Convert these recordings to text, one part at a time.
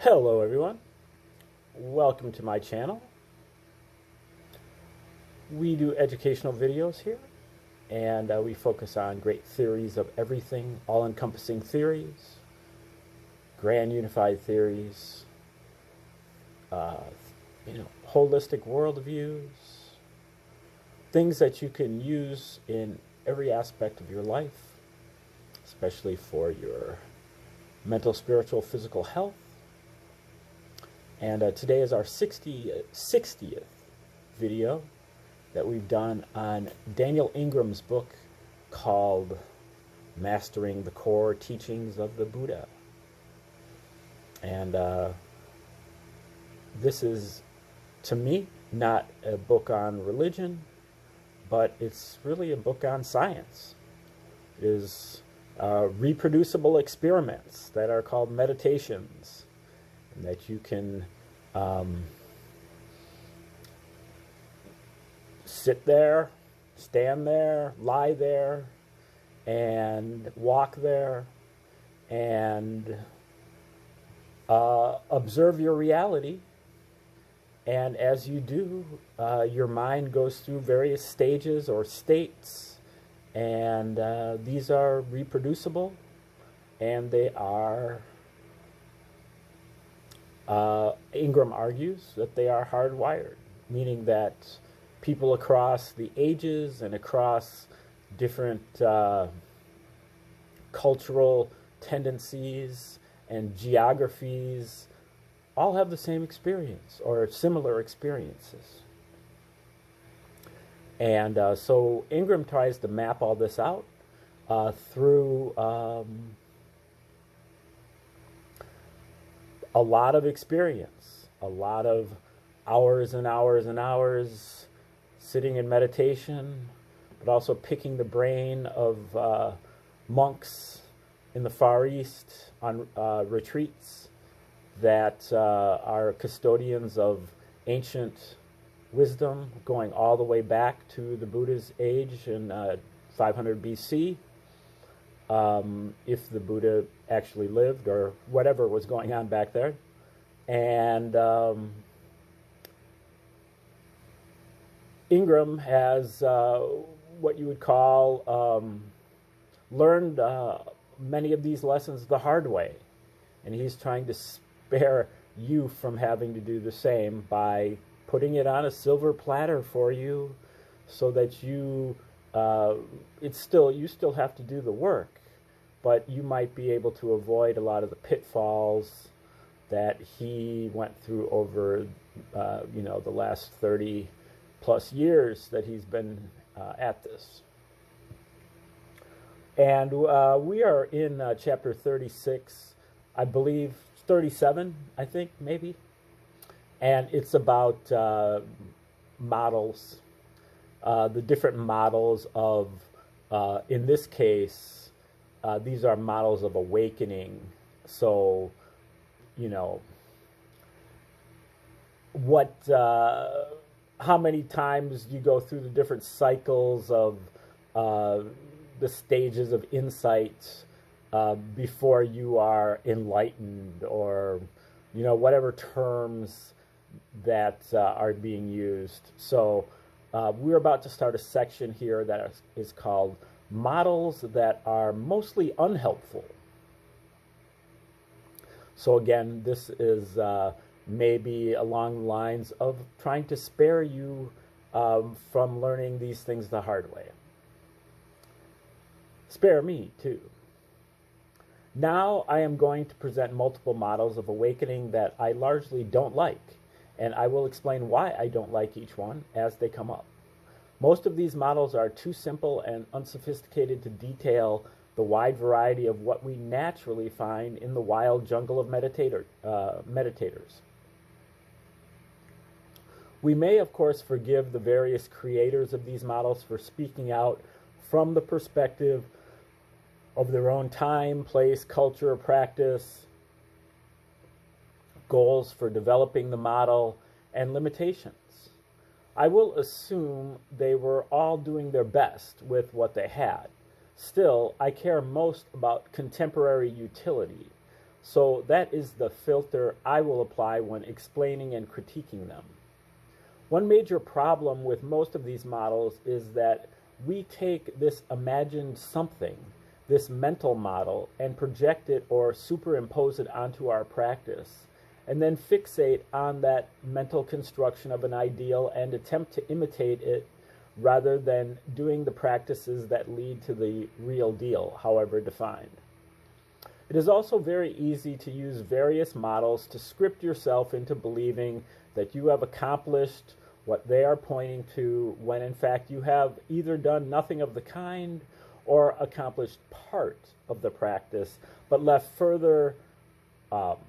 Hello everyone, welcome to my channel. We do educational videos here and we focus on great theories of everything, all-encompassing theories, grand unified theories, holistic worldviews, things that you can use in every aspect of your life, especially for your mental, spiritual, physical health. And today is our 60th video that we've done on Daniel Ingram's book called Mastering the Core Teachings of the Buddha. And this is, to me, not a book on religion, but it's really a book on science. It is reproducible experiments that are called meditations, and that you can sit there, stand there, lie there, and walk there, and observe your reality. And as you do, your mind goes through various stages or states, and these are reproducible, and they are Ingram argues that they are hardwired, meaning that people across the ages and across different cultural tendencies and geographies all have the same experience or similar experiences. And so Ingram tries to map all this out through a lot of experience, a lot of hours and hours and hours sitting in meditation, but also picking the brain of monks in the Far East on retreats that are custodians of ancient wisdom going all the way back to the Buddha's age in 500 BC. If the Buddha actually lived or whatever was going on back there. And Ingram has what you would call learned many of these lessons the hard way. And he's trying to spare you from having to do the same by putting it on a silver platter for you so that you still have to do the work, but you might be able to avoid a lot of the pitfalls that he went through over the last 30 plus years that he's been at this. And we are in chapter 36, I believe 37, I think, maybe. And it's about models, the different models of, in this case, these are models of awakening. So, how many times you go through the different cycles of the stages of insight before you are enlightened, or, whatever terms that are being used. So we're about to start a section here that is called Models That Are Mostly Unhelpful. So again, this is maybe along the lines of trying to spare you from learning these things the hard way. Spare me, too. Now I am going to present multiple models of awakening that I largely don't like, and I will explain why I don't like each one as they come up. Most of these models are too simple and unsophisticated to detail the wide variety of what we naturally find in the wild jungle of meditators. We may, of course, forgive the various creators of these models for speaking out from the perspective of their own time, place, culture, practice, goals for developing the model, and limitations. I will assume they were all doing their best with what they had. Still, I care most about contemporary utility. So that is the filter I will apply when explaining and critiquing them. One major problem with most of these models is that we take this imagined something, this mental model, and project it or superimpose it onto our practice, and then fixate on that mental construction of an ideal and attempt to imitate it rather than doing the practices that lead to the real deal, however defined. It is also very easy to use various models to script yourself into believing that you have accomplished what they are pointing to, when in fact you have either done nothing of the kind or accomplished part of the practice, but left further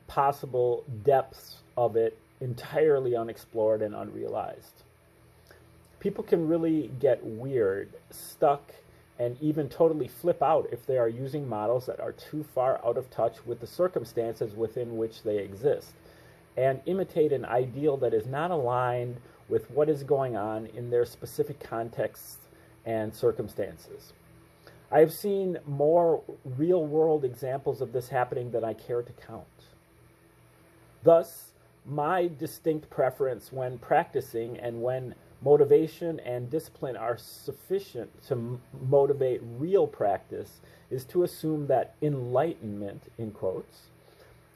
possible depths of it entirely unexplored and unrealized. People can really get weird, stuck, and even totally flip out if they are using models that are too far out of touch with the circumstances within which they exist, and imitate an ideal that is not aligned with what is going on in their specific contexts and circumstances. I have seen more real-world examples of this happening than I care to count. Thus, my distinct preference when practicing and when motivation and discipline are sufficient to motivate real practice is to assume that enlightenment, in quotes,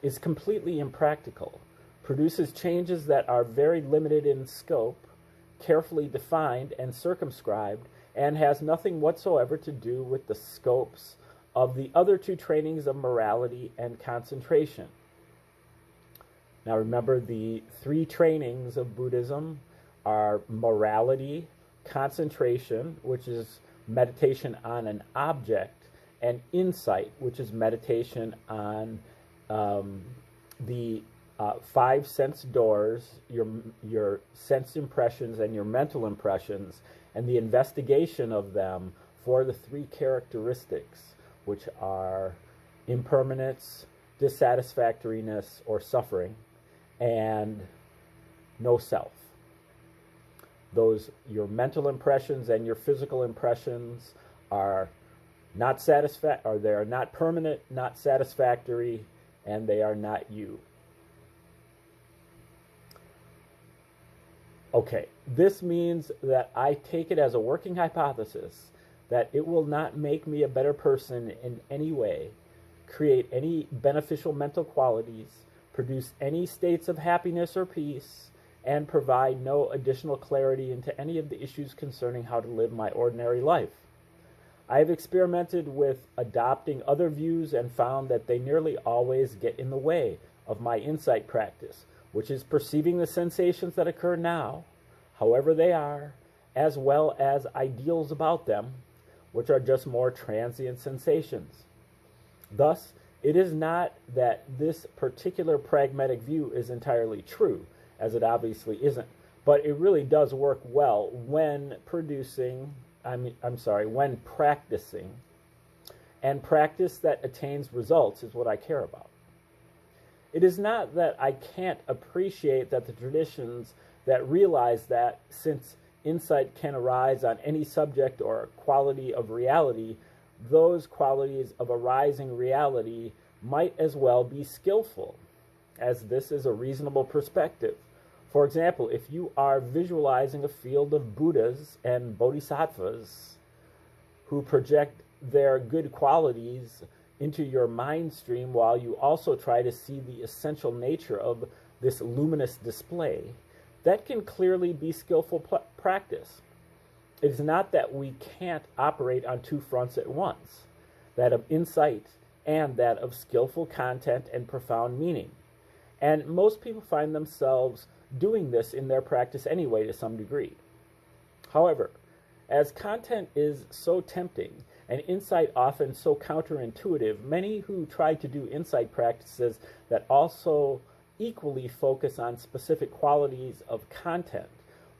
is completely impractical, produces changes that are very limited in scope, carefully defined and circumscribed, and has nothing whatsoever to do with the scopes of the other two trainings of morality and concentration. Now remember, the three trainings of Buddhism are morality, concentration, which is meditation on an object, and insight, which is meditation on the five sense doors, your sense impressions and your mental impressions, and the investigation of them for the three characteristics, which are impermanence, dissatisfactoriness or suffering, and no self. Those, your mental impressions and your physical impressions are not they are not permanent, not satisfactory, and they are not you. Okay, this means that I take it as a working hypothesis that it will not make me a better person in any way, create any beneficial mental qualities, produce any states of happiness or peace, and provide no additional clarity into any of the issues concerning how to live my ordinary life. I have experimented with adopting other views and found that they nearly always get in the way of my insight practice, which is perceiving the sensations that occur now, however they are, as well as ideals about them, which are just more transient sensations. Thus, it is not that this particular pragmatic view is entirely true, as it obviously isn't, but it really does work well when when practicing. And practice that attains results is what I care about. It is not that I can't appreciate that the traditions that realize that since insight can arise on any subject or quality of reality, those qualities of arising reality might as well be skillful, as this is a reasonable perspective. For example, if you are visualizing a field of Buddhas and Bodhisattvas who project their good qualities into your mind stream while you also try to see the essential nature of this luminous display, that can clearly be skillful practice. It is not that we can't operate on two fronts at once, that of insight and that of skillful content and profound meaning. And most people find themselves doing this in their practice anyway to some degree. However, as content is so tempting and insight often so counterintuitive, many who try to do insight practices that also equally focus on specific qualities of content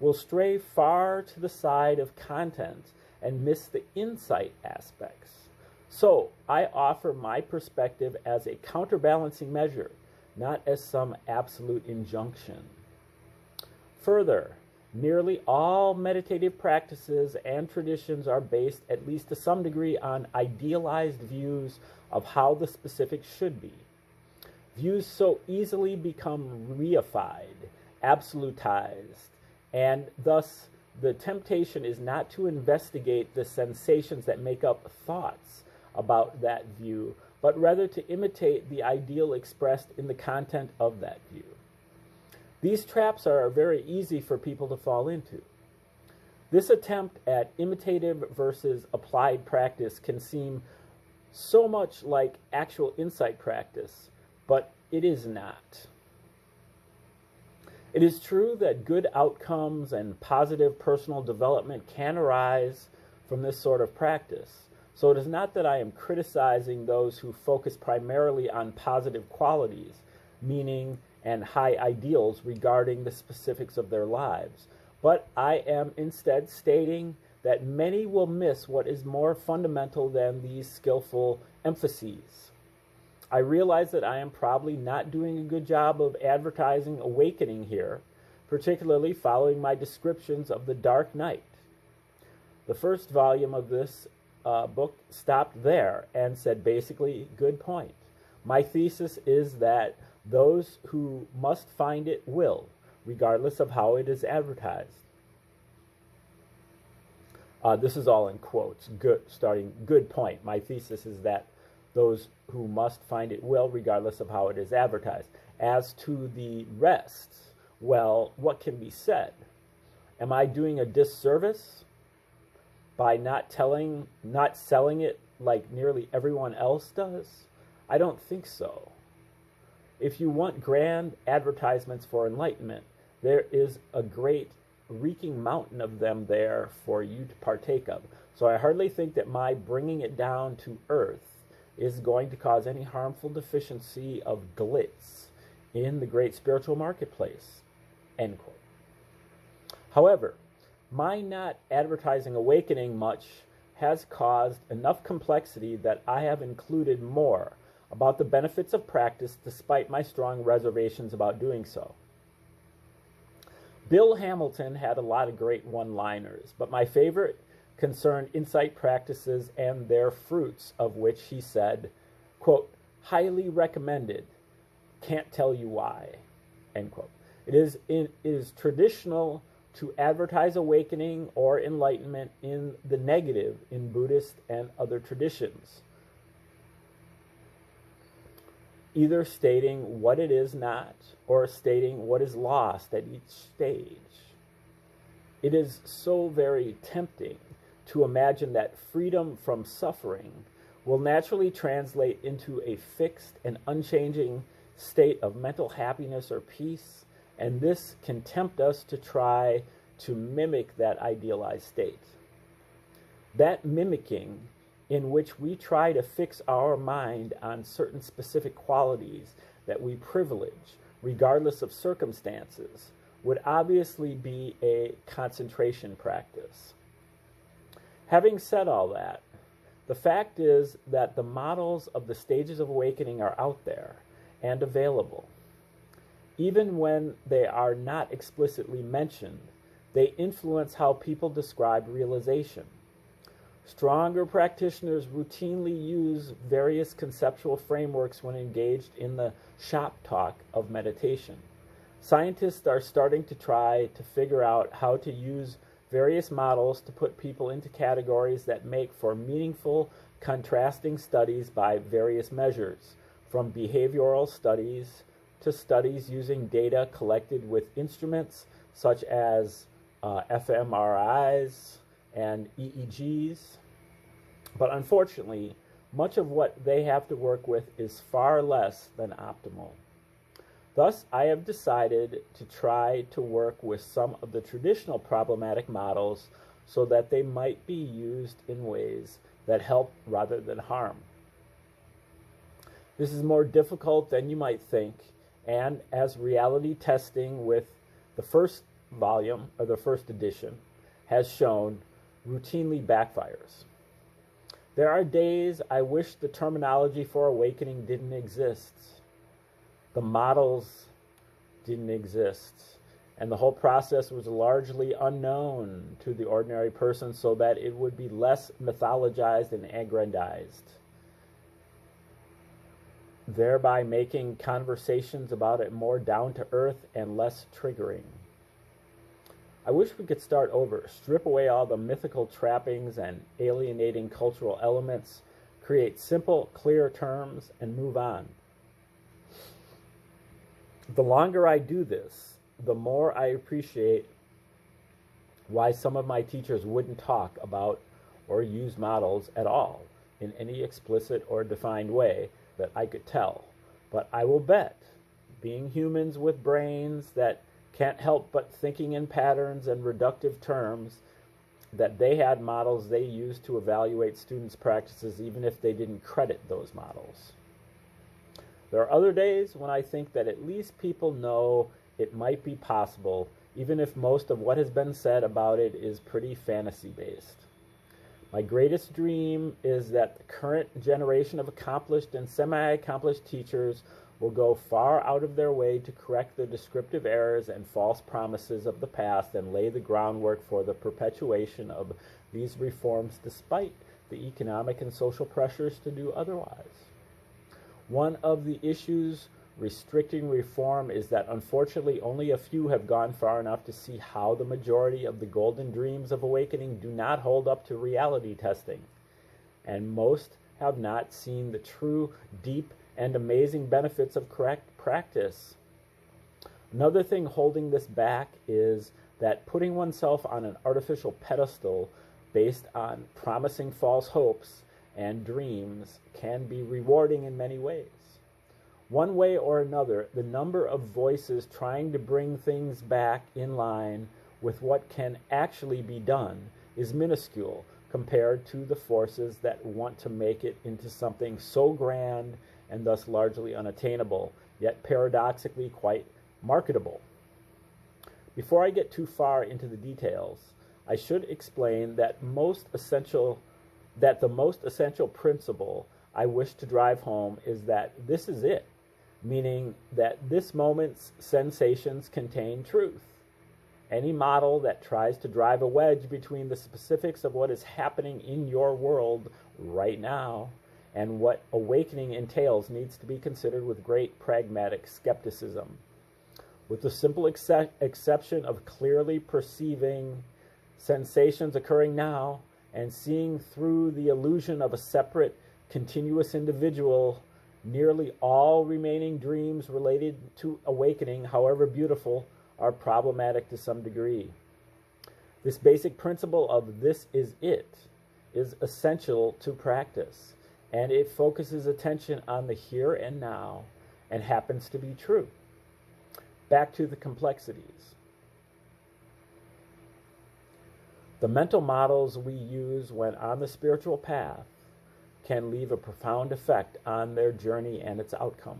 will stray far to the side of content and miss the insight aspects. So I offer my perspective as a counterbalancing measure, not as some absolute injunction. Further, nearly all meditative practices and traditions are based, at least to some degree, on idealized views of how the specific should be. Views so easily become reified, absolutized, and thus the temptation is not to investigate the sensations that make up thoughts about that view, but rather to imitate the ideal expressed in the content of that view. These traps are very easy for people to fall into. This attempt at imitative versus applied practice can seem so much like actual insight practice, but it is not. It is true that good outcomes and positive personal development can arise from this sort of practice. So it is not that I am criticizing those who focus primarily on positive qualities, meaning and high ideals regarding the specifics of their lives, but I am instead stating that many will miss what is more fundamental than these skillful emphases. I realize that I am probably not doing a good job of advertising awakening here, particularly following my descriptions of the dark night. The first volume of this book stopped there and said basically, good point. My thesis is that those who must find it will, regardless of how it is advertised. This is all in quotes, good point. My thesis is that those who must find it will, regardless of how it is advertised. As to the rest, well, what can be said? Am I doing a disservice by not selling it like nearly everyone else does? I don't think so. If you want grand advertisements for enlightenment, there is a great reeking mountain of them there for you to partake of. So I hardly think that my bringing it down to earth is going to cause any harmful deficiency of glitz in the great spiritual marketplace, end quote. However, my not advertising awakening much has caused enough complexity that I have included more about the benefits of practice despite my strong reservations about doing so. Bill Hamilton had a lot of great one-liners, but my favorite concerned insight practices and their fruits, of which he said, quote, highly recommended, can't tell you why, end quote. It is traditional to advertise awakening or enlightenment in the negative in Buddhist and other traditions, either stating what it is not or stating what is lost at each stage. It is so very tempting to imagine that freedom from suffering will naturally translate into a fixed and unchanging state of mental happiness or peace, and this can tempt us to try to mimic that idealized state. That mimicking, in which we try to fix our mind on certain specific qualities that we privilege, regardless of circumstances, would obviously be a concentration practice. Having said all that, the fact is that the models of the stages of awakening are out there and available. Even when they are not explicitly mentioned, they influence how people describe realization. Stronger practitioners routinely use various conceptual frameworks when engaged in the shop talk of meditation. Scientists are starting to try to figure out how to use various models to put people into categories that make for meaningful, contrasting studies by various measures, from behavioral studies to studies using data collected with instruments such as fMRIs and EEGs. But unfortunately, much of what they have to work with is far less than optimal. Thus, I have decided to try to work with some of the traditional problematic models so that they might be used in ways that help rather than harm. This is more difficult than you might think, and as reality testing with the first volume, or the first edition, has shown, routinely backfires. There are days I wish the terminology for awakening didn't exist. The models didn't exist, and the whole process was largely unknown to the ordinary person so that it would be less mythologized and aggrandized. thereby making conversations about it more down to earth and less triggering. I wish we could start over, strip away all the mythical trappings and alienating cultural elements, create simple, clear terms, and move on. The longer I do this, the more I appreciate why some of my teachers wouldn't talk about or use models at all in any explicit or defined way that I could tell. But I will bet, being humans with brains that can't help but thinking in patterns and reductive terms, that they had models they used to evaluate students' practices even if they didn't credit those models. There are other days when I think that at least people know it might be possible, even if most of what has been said about it is pretty fantasy-based. My greatest dream is that the current generation of accomplished and semi-accomplished teachers will go far out of their way to correct the descriptive errors and false promises of the past and lay the groundwork for the perpetuation of these reforms despite the economic and social pressures to do otherwise. One of the issues restricting reform is that unfortunately only a few have gone far enough to see how the majority of the golden dreams of awakening do not hold up to reality testing, and most have not seen the true, deep, and amazing benefits of correct practice. Another thing holding this back is that putting oneself on an artificial pedestal based on promising false hopes and dreams can be rewarding in many ways. One way or another, the number of voices trying to bring things back in line with what can actually be done is minuscule compared to the forces that want to make it into something so grand and thus largely unattainable, yet paradoxically quite marketable. Before I get too far into the details, I should explain that the most essential principle I wish to drive home is that this is it, meaning that this moment's sensations contain truth. Any model that tries to drive a wedge between the specifics of what is happening in your world right now and what awakening entails needs to be considered with great pragmatic skepticism. With the simple exception of clearly perceiving sensations occurring now and seeing through the illusion of a separate, continuous individual, nearly all remaining dreams related to awakening, however beautiful, are problematic to some degree. This basic principle of this is it is essential to practice, and it focuses attention on the here and now and happens to be true. Back to the complexities. The mental models we use when on the spiritual path can leave a profound effect on their journey and its outcome.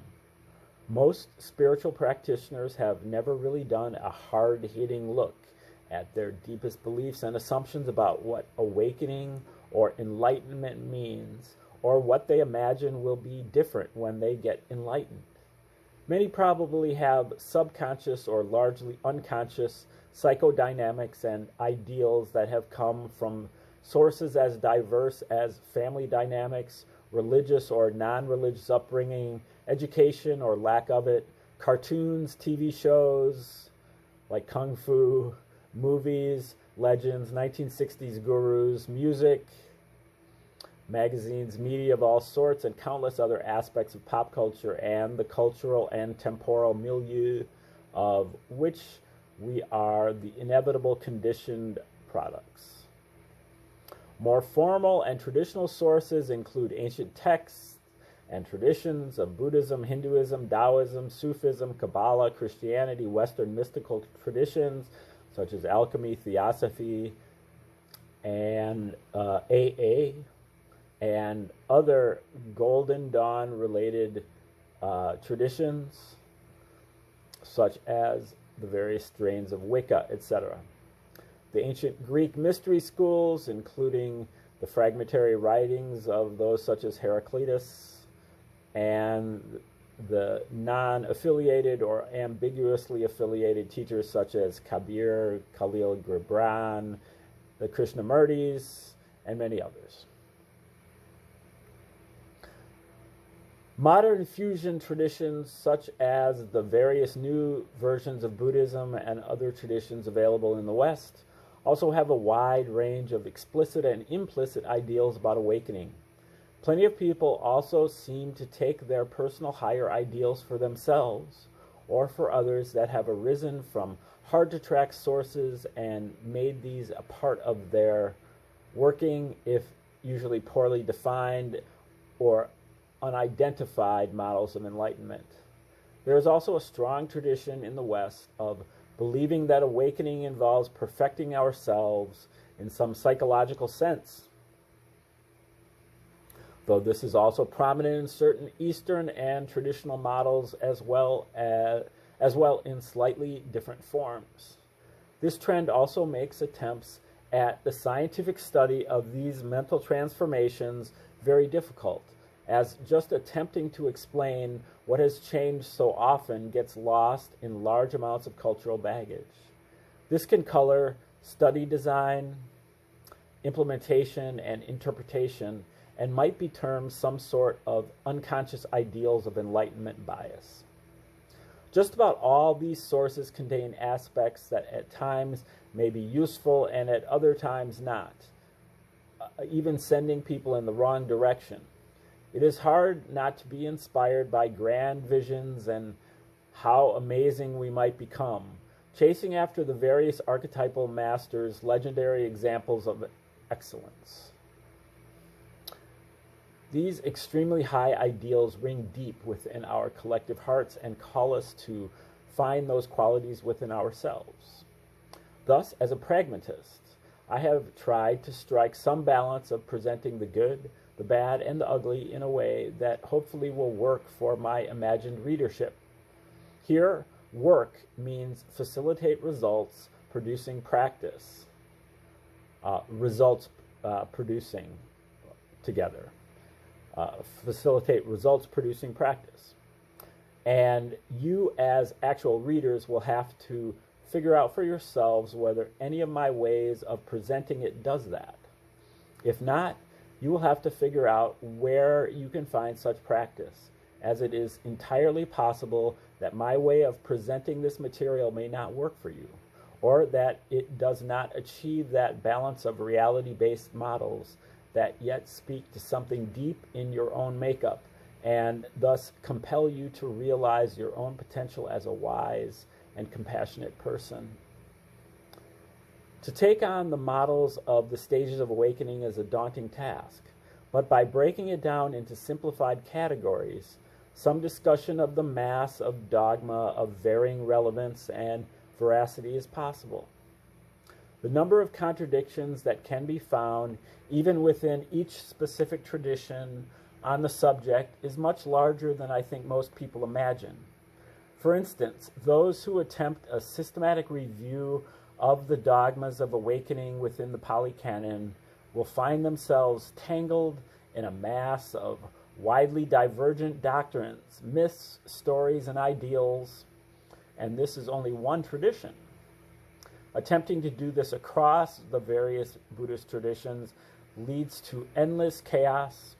Most spiritual practitioners have never really done a hard-hitting look at their deepest beliefs and assumptions about what awakening or enlightenment means, or what they imagine will be different when they get enlightened. Many probably have subconscious or largely unconscious psychodynamics and ideals that have come from sources as diverse as family dynamics, religious or non-religious upbringing, education or lack of it, cartoons, TV shows like Kung Fu, movies, legends, 1960s gurus, music, magazines, media of all sorts, and countless other aspects of pop culture and the cultural and temporal milieu of which we are the inevitable conditioned products. More formal and traditional sources include ancient texts and traditions of Buddhism, Hinduism, Taoism, Sufism, Kabbalah, Christianity, Western mystical traditions such as alchemy, theosophy, and AA, and other Golden Dawn related traditions such as the various strains of Wicca, etc. The ancient Greek mystery schools, including the fragmentary writings of those such as Heraclitus, and the non-affiliated or ambiguously affiliated teachers such as Kabir, Khalil Gibran, the Krishnamurtis, and many others. Modern fusion traditions, such as the various new versions of Buddhism and other traditions available in the West, also have a wide range of explicit and implicit ideals about awakening. Plenty of people also seem to take their personal higher ideals for themselves or for others that have arisen from hard-to-track sources and made these a part of their working, if usually poorly defined or unidentified models of enlightenment. There is also a strong tradition in the West of believing that awakening involves perfecting ourselves in some psychological sense, though this is also prominent in certain Eastern and traditional models as well in slightly different forms. This trend also makes attempts at the scientific study of these mental transformations very difficult, as just attempting to explain what has changed so often gets lost in large amounts of cultural baggage. This can color study design, implementation, and interpretation, and might be termed some sort of unconscious ideals of enlightenment bias. Just about all these sources contain aspects that at times may be useful and at other times not, even sending people in the wrong direction. It is hard not to be inspired by grand visions and how amazing we might become, chasing after the various archetypal masters, legendary examples of excellence. These extremely high ideals ring deep within our collective hearts and call us to find those qualities within ourselves. Thus, as a pragmatist, I have tried to strike some balance of presenting the good, the bad, and the ugly in a way that hopefully will work for my imagined readership. Here, work means facilitate results producing practice, producing together. Facilitate results producing practice. And you as actual readers will have to figure out for yourselves whether any of my ways of presenting it does that. If not, you will have to figure out where you can find such practice, as it is entirely possible that my way of presenting this material may not work for you, or that it does not achieve that balance of reality-based models that yet speak to something deep in your own makeup and thus compel you to realize your own potential as a wise and compassionate person. To take on the models of the stages of awakening is a daunting task, but by breaking it down into simplified categories, some discussion of the mass of dogma of varying relevance and veracity is possible. The number of contradictions that can be found, even within each specific tradition on the subject, is much larger than I think most people imagine. For instance, those who attempt a systematic review of the dogmas of awakening within the Pali Canon will find themselves tangled in a mass of widely divergent doctrines, myths, stories, and ideals, and this is only one tradition. Attempting to do this across the various Buddhist traditions leads to endless chaos,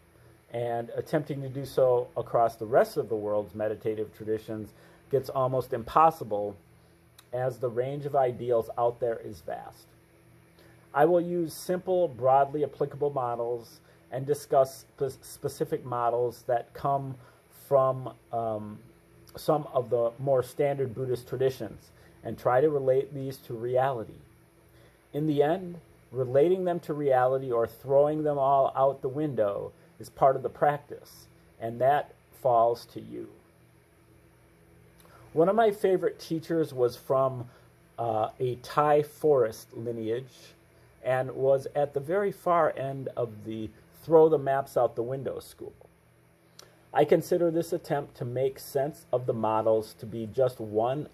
and attempting to do so across the rest of the world's meditative traditions gets almost impossible, as the range of ideals out there is vast. I will use simple, broadly applicable models and discuss specific models that come from some of the more standard Buddhist traditions, and try to relate these to reality. In the end, relating them to reality or throwing them all out the window is part of the practice, and that falls to you. One of my favorite teachers was from a Thai forest lineage and was at the very far end of the throw the maps out the window school. I consider this attempt to make sense of the models to be just one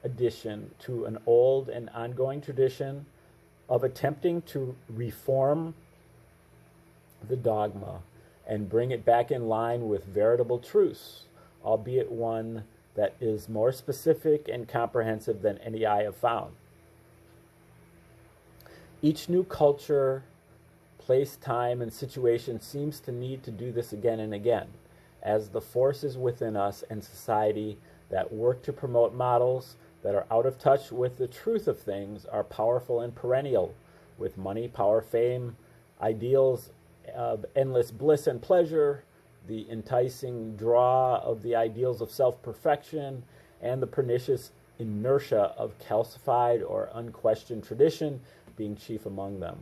addition to an old and ongoing tradition of attempting to reform the dogma and bring it back in line with veritable truths, albeit one that is more specific and comprehensive than any I have found. Each new culture, place, time, and situation seems to need to do this again and again, as the forces within us and society that work to promote models that are out of touch with the truth of things are powerful and perennial, with money, power, fame, ideals of endless bliss and pleasure, the enticing draw of the ideals of self-perfection, and the pernicious inertia of calcified or unquestioned tradition being chief among them.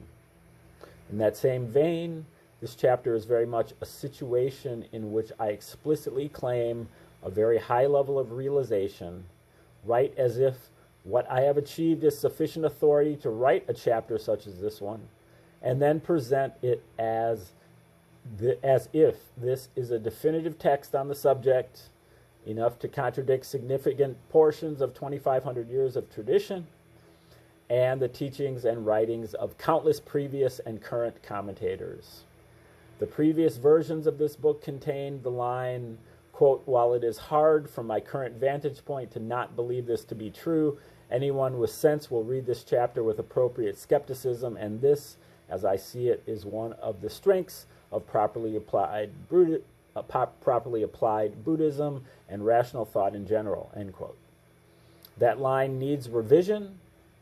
In that same vein, this chapter is very much a situation in which I explicitly claim a very high level of realization, right as if what I have achieved is sufficient authority to write a chapter such as this one, and then present it as if this is a definitive text on the subject, enough to contradict significant portions of 2,500 years of tradition and the teachings and writings of countless previous and current commentators. The previous versions of this book contained the line, quote, "While it is hard from my current vantage point to not believe this to be true, anyone with sense will read this chapter with appropriate skepticism, and this, as I see it, is one of the strengths of properly applied Buddhism and rational thought in general," end quote. That line needs revision,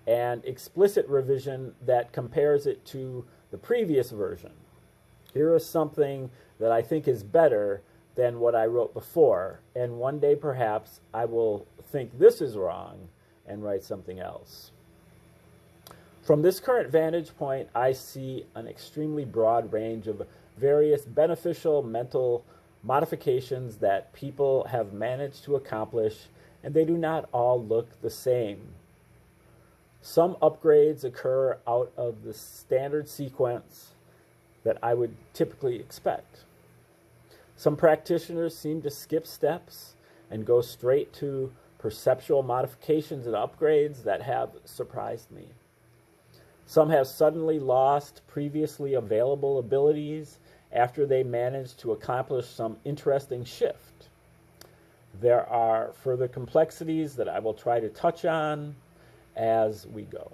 and explicit revision that compares it to the previous version. Here is something that I think is better than what I wrote before, and one day perhaps I will think this is wrong and write something else. From this current vantage point, I see an extremely broad range of various beneficial mental modifications that people have managed to accomplish, and they do not all look the same. Some upgrades occur out of the standard sequence that I would typically expect. Some practitioners seem to skip steps and go straight to perceptual modifications and upgrades that have surprised me. Some have suddenly lost previously available abilities after they managed to accomplish some interesting shift. There are further complexities that I will try to touch on as we go.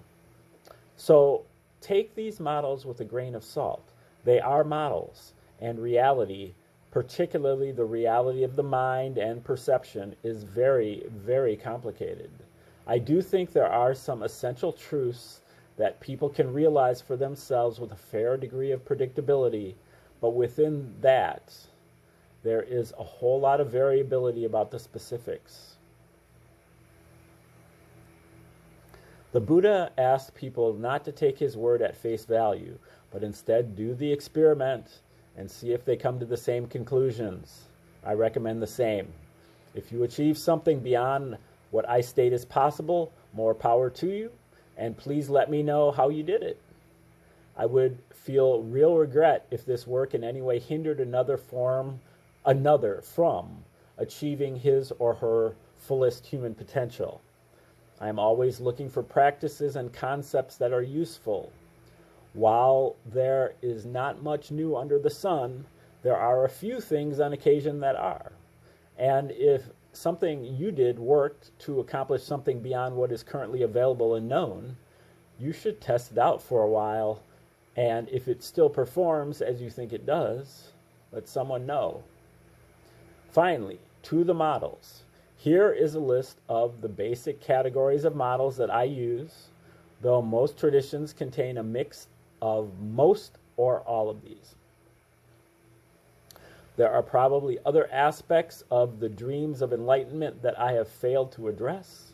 So take these models with a grain of salt. They are models, and reality, particularly the reality of the mind and perception, is very, very complicated. I do think there are some essential truths that people can realize for themselves with a fair degree of predictability, but within that, there is a whole lot of variability about the specifics. The Buddha asked people not to take his word at face value, but instead do the experiment and see if they come to the same conclusions. I recommend the same. If you achieve something beyond what I state is possible, more power to you, and please let me know how you did it. I would feel real regret if this work in any way hindered another from achieving his or her fullest human potential. I am always looking for practices and concepts that are useful. While there is not much new under the sun, there are a few things on occasion that are. And if something you did worked to accomplish something beyond what is currently available and known, you should test it out for a while, and if it still performs as you think it does, let someone know. Finally, to the models. Here is a list of the basic categories of models that I use, though most traditions contain a mix of most or all of these. There are probably other aspects of the dreams of enlightenment that I have failed to address,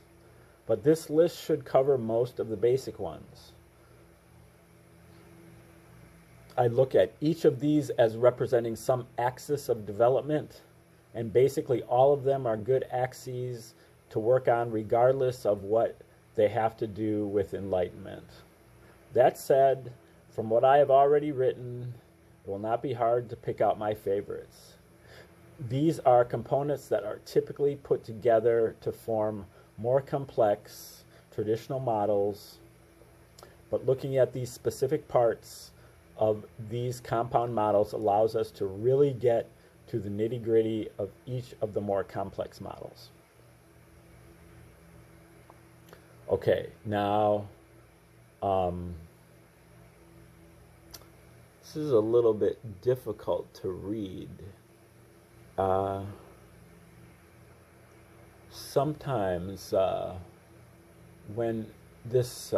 but this list should cover most of the basic ones. I look at each of these as representing some axis of development, and basically all of them are good axes to work on regardless of what they have to do with enlightenment. That said, from what I have already written, it will not be hard to pick out my favorites. These are components that are typically put together to form more complex traditional models, but looking at these specific parts of these compound models allows us to really get to the nitty-gritty of each of the more complex models. Okay, now this is a little bit difficult to read. Uh, sometimes when this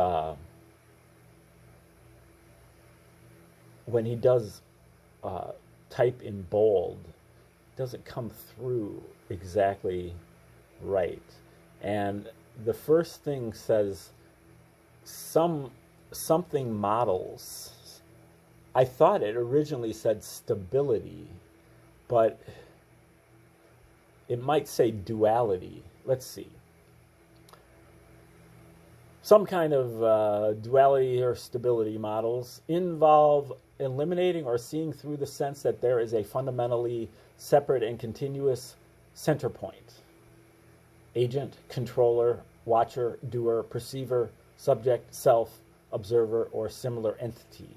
when he does type in bold, it doesn't come through exactly right. And the first thing says something models. I thought it originally said stability, but it might say duality. Let's see. Some kind of duality or stability models involve eliminating or seeing through the sense that there is a fundamentally separate and continuous center point. Agent, controller, watcher, doer, perceiver, subject, self, observer, or similar entity.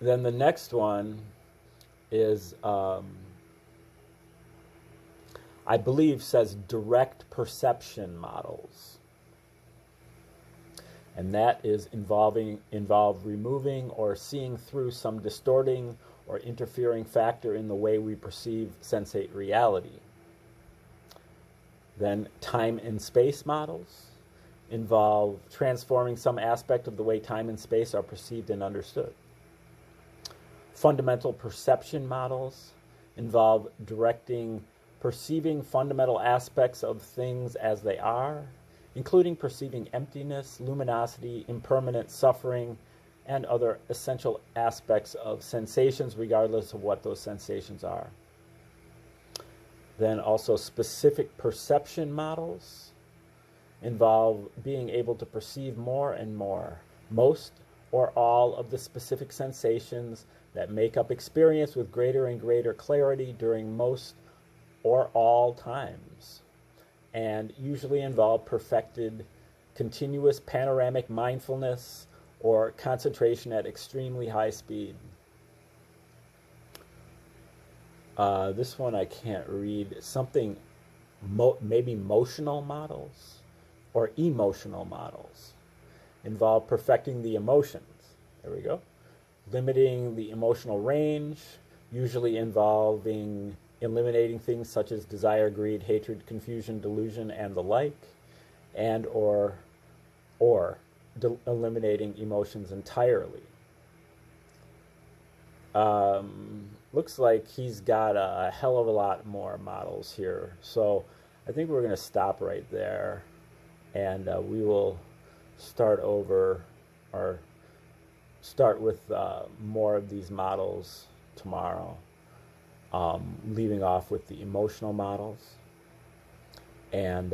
Then the next one is, I believe, says direct perception models. And that is involve removing or seeing through some distorting or interfering factor in the way we perceive sensate reality. Then time and space models involve transforming some aspect of the way time and space are perceived and understood. Fundamental perception models involve perceiving fundamental aspects of things as they are, including perceiving emptiness, luminosity, impermanence, suffering, and other essential aspects of sensations, regardless of what those sensations are. Then also specific perception models involve being able to perceive more and more, most or all of the specific sensations that make up experience with greater and greater clarity during most or all times, and usually involve perfected continuous panoramic mindfulness or concentration at extremely high speed. This one I can't read. Something, maybe motional models or emotional models involve perfecting the emotions. There we go. Limiting the emotional range, usually involving eliminating things such as desire, greed, hatred, confusion, delusion, and the like, and or eliminating emotions entirely. Looks like he's got a hell of a lot more models here. So I think we're going to stop right there, and we will start over, or start with more of these models tomorrow, leaving off with the emotional models. And